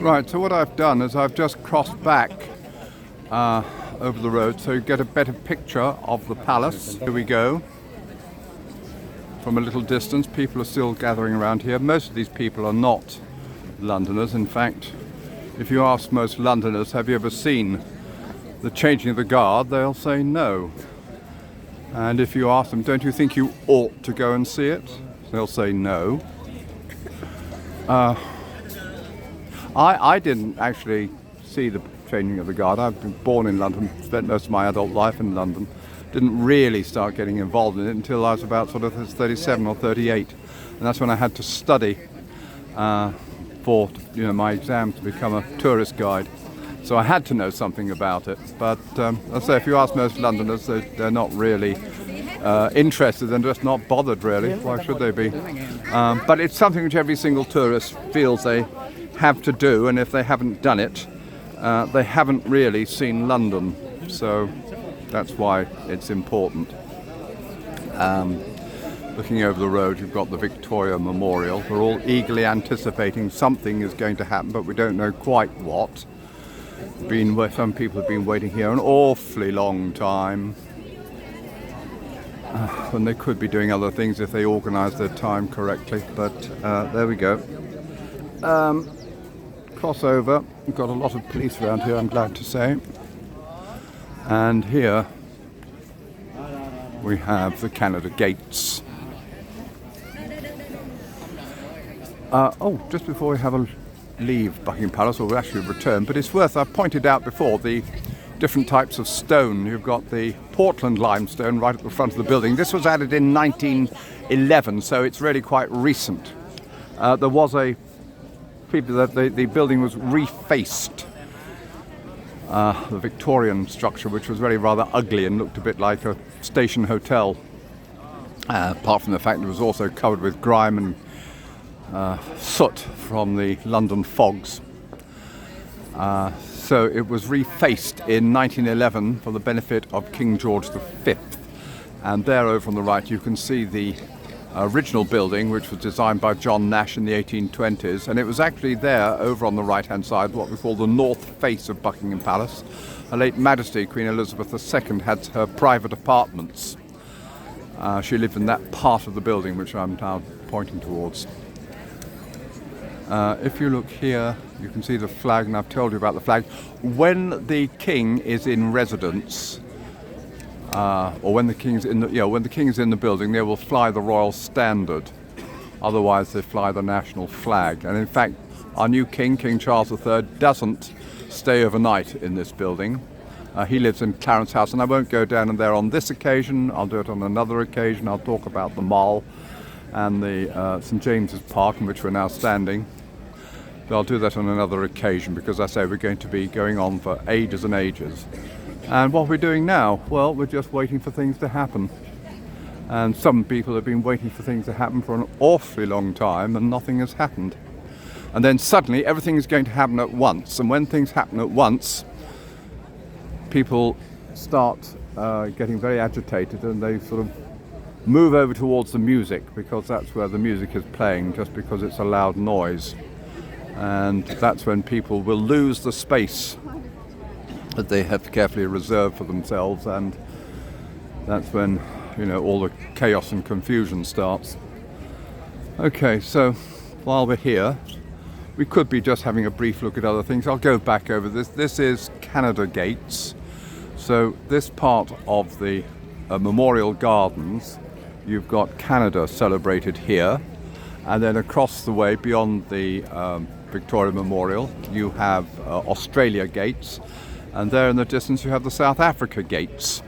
Right, so what I've done is I've just crossed back over the road so you get a better picture of the palace. Here we go. From a little distance, people are still gathering around here. Most of these people are not Londoners. In fact, if you ask most Londoners, have you ever seen the changing of the guard, they'll say no. And if you ask them, don't you think you ought to go and see it? They'll say no. I didn't actually see the changing of the guard. I've been born in London, spent most of my adult life in London. Didn't really start getting involved in it until I was about sort of 37 or 38. And that's when I had to study for my exam to become a tourist guide. So I had to know something about it. But I say, if you ask most Londoners, they're not really interested and just not bothered really. Why should they be? But it's something which every single tourist feels they have to do, and if they haven't done it, they haven't really seen London. So that's why it's important. Looking over the road, you've got the Victoria Memorial. We're all eagerly anticipating something is going to happen, but we don't know quite what. Some people have been waiting here an awfully long time, when they could be doing other things if they organise their time correctly. But there we go. Crossover. We've got a lot of police around here, I'm glad to say. And here we have the Canada Gates. Just before we have a leave Buckingham Palace, or we actually return, but it's worth, I've pointed out before, the different types of stone. You've got the Portland limestone right at the front of the building. This was added in 1911, so it's really quite recent. There was the building was refaced. The Victorian structure, which was really rather ugly and looked a bit like a station hotel, apart from the fact it was also covered with grime and soot from the London fogs. So it was refaced in 1911 for the benefit of King George V. And there over on the right you can see the original building, which was designed by John Nash in the 1820s, and it was actually there over on the right hand side, what we call the north face of Buckingham Palace. Her late Majesty Queen Elizabeth II had her private apartments. She lived in that part of the building which I'm now pointing towards. If you look here, you can see the flag, and I've told you about the flag. When the king is in residence, or when the king's in the building, they will fly the royal standard. Otherwise, they fly the national flag. And in fact, our new king, King Charles III, doesn't stay overnight in this building. He lives in Clarence House, and I won't go down in there on this occasion. I'll do it on another occasion. I'll talk about the Mall and the St James's Park, in which we're now standing. But I'll do that on another occasion, because I say we're going to be going on for ages and ages. And what we're doing now, well, we're just waiting for things to happen. And some people have been waiting for things to happen for an awfully long time, and nothing has happened. And then suddenly everything is going to happen at once. And when things happen at once, people start getting very agitated, and they sort of move over towards the music, because that's where the music is playing, just because it's a loud noise. And that's when people will lose the space that they have carefully reserved for themselves, and that's when, all the chaos and confusion starts. Okay, so while we're here, we could be just having a brief look at other things. I'll go back over this. This is Canada Gates. So this part of the Memorial Gardens, you've got Canada celebrated here, and then across the way beyond the Victoria Memorial you have Australia Gates, and there in the distance you have the South Africa Gates.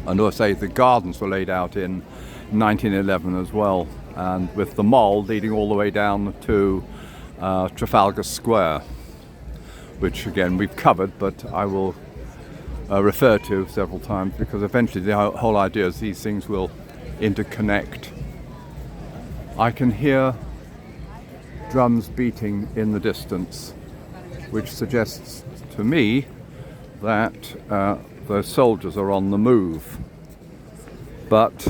And I say the gardens were laid out in 1911 as well, and with the Mall leading all the way down to Trafalgar Square, which again we've covered, but I will refer to several times, because eventually the whole idea is these things will interconnect. I can hear drums beating in the distance, which suggests to me that the soldiers are on the move. But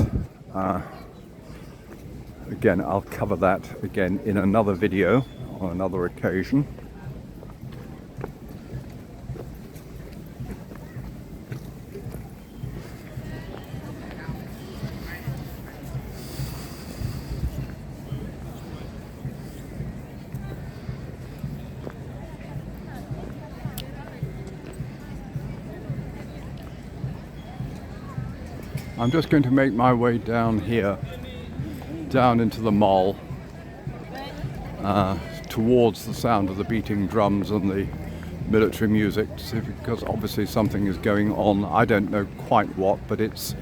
again, I'll cover that again in another video on another occasion. I'm just going to make my way down here, down into the mall, towards the sound of the beating drums and the military music, because obviously something is going on. I don't know quite what, but it's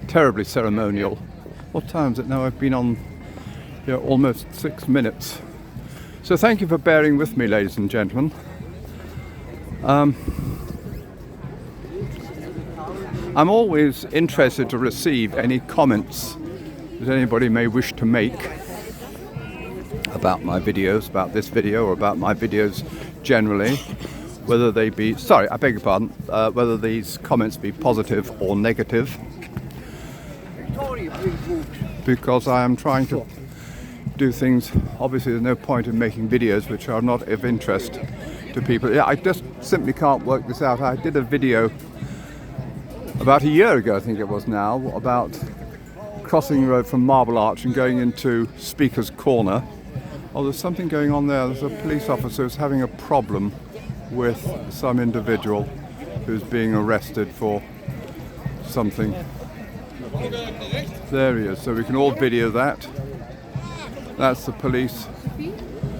terribly ceremonial. What time is it now? I've been on here almost 6 minutes. So thank you for bearing with me, ladies and gentlemen. I'm always interested to receive any comments that anybody may wish to make about my videos, about this video, or about my videos generally, whether they be, sorry, I beg your pardon, whether these comments be positive or negative, because I am trying to do things. Obviously there's no point in making videos which are not of interest to people. Yeah, I just simply can't work this out. I did a video about a year ago, I think it was now, about crossing the road from Marble Arch and going into Speaker's Corner. Oh, there's something going on there. There's a police officer who's having a problem with some individual who's being arrested for something. There he is, so we can all video that. That's the police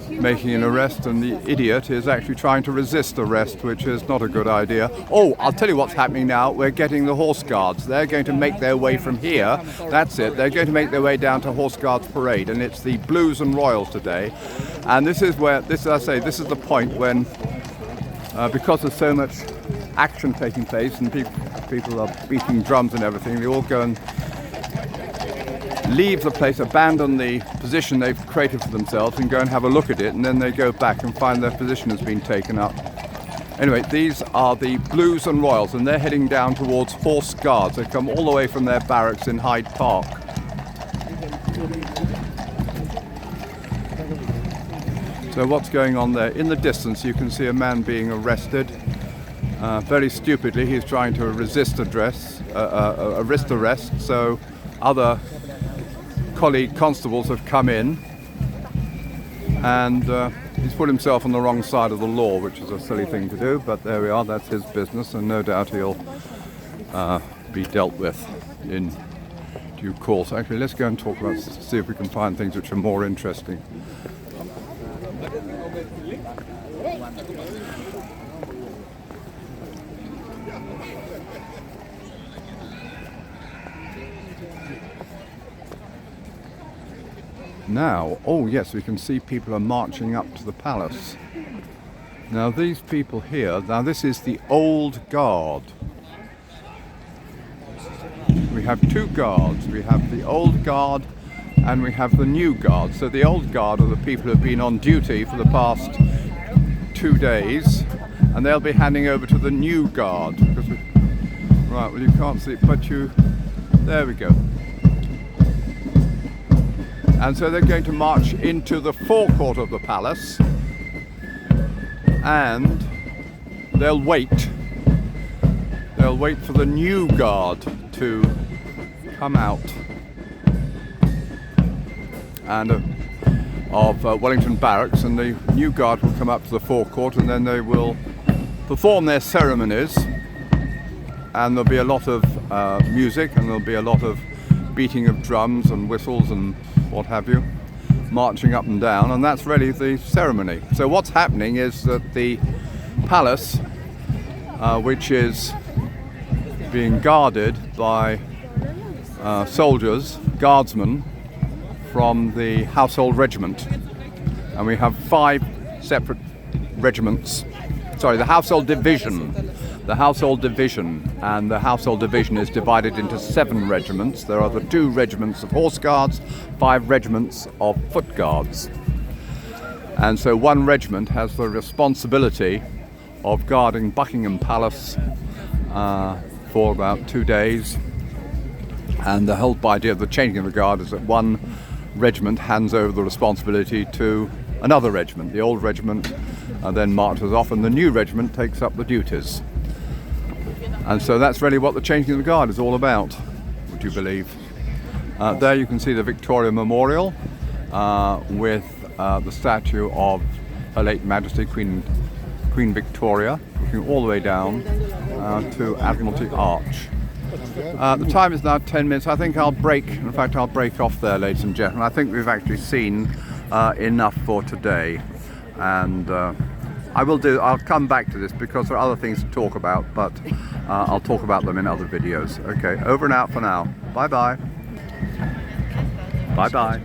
making an arrest, and the idiot is actually trying to resist arrest, which is not a good idea. Oh, I'll tell you what's happening now. We're getting the Horse Guards. They're going to make their way from here. That's it. They're going to make their way down to Horse Guards Parade, and it's the Blues and Royals today. And this is where, this is the point when, because there's so much action taking place and people are beating drums and everything, they all go and leave the place, abandon the position they've created for themselves and go and have a look at it, and then they go back and find their position has been taken up. Anyway, these are the Blues and Royals, and they're heading down towards Horse Guards. They come all the way from their barracks in Hyde Park. So what's going on there? In the distance you can see a man being arrested. Very stupidly he's trying to resist arrest, so other colleague constables have come in, and he's put himself on the wrong side of the law, which is a silly thing to do, but there we are. That's his business, and no doubt he'll be dealt with in due course. Actually, let's go and talk about, see if we can find things which are more interesting. Now, oh yes, we can see people are marching up to the palace. Now these people here, now this is the old guard. We have two guards. We have the old guard and we have the new guard. So the old guard are the people who have been on duty for the past 2 days, and they'll be handing over to the new guard. Right, well you can't see it, but there we go. And so they're going to march into the forecourt of the palace, and they'll wait for the new guard to come out and of Wellington Barracks, and the new guard will come up to the forecourt, and then they will perform their ceremonies, and there'll be a lot of music, and there'll be a lot of beating of drums and whistles and what have you, marching up and down, and that's really the ceremony. So what's happening is that the palace, which is being guarded by soldiers, guardsmen from the household regiment, and we have 5 separate regiments, sorry, the household division, and the household division is divided into 7 regiments. There are the 2 regiments of horse guards, 5 regiments of foot guards. And so one regiment has the responsibility of guarding Buckingham Palace for about 2 days. And the whole idea of the changing of the guard is that one regiment hands over the responsibility to another regiment. The old regiment then marches off, and the new regiment takes up the duties. And so that's really what the changing of the guard is all about, would you believe. There you can see the Victoria Memorial with the statue of Her late Majesty Queen Victoria, looking all the way down to Admiralty Arch. The time is now 10 minutes. I think I'll break. In fact, I'll break off there, ladies and gentlemen. I think we've actually seen enough for today, and I'll come back to this because there are other things to talk about, but I'll talk about them in other videos. Okay, over and out for now. Bye bye. Bye bye.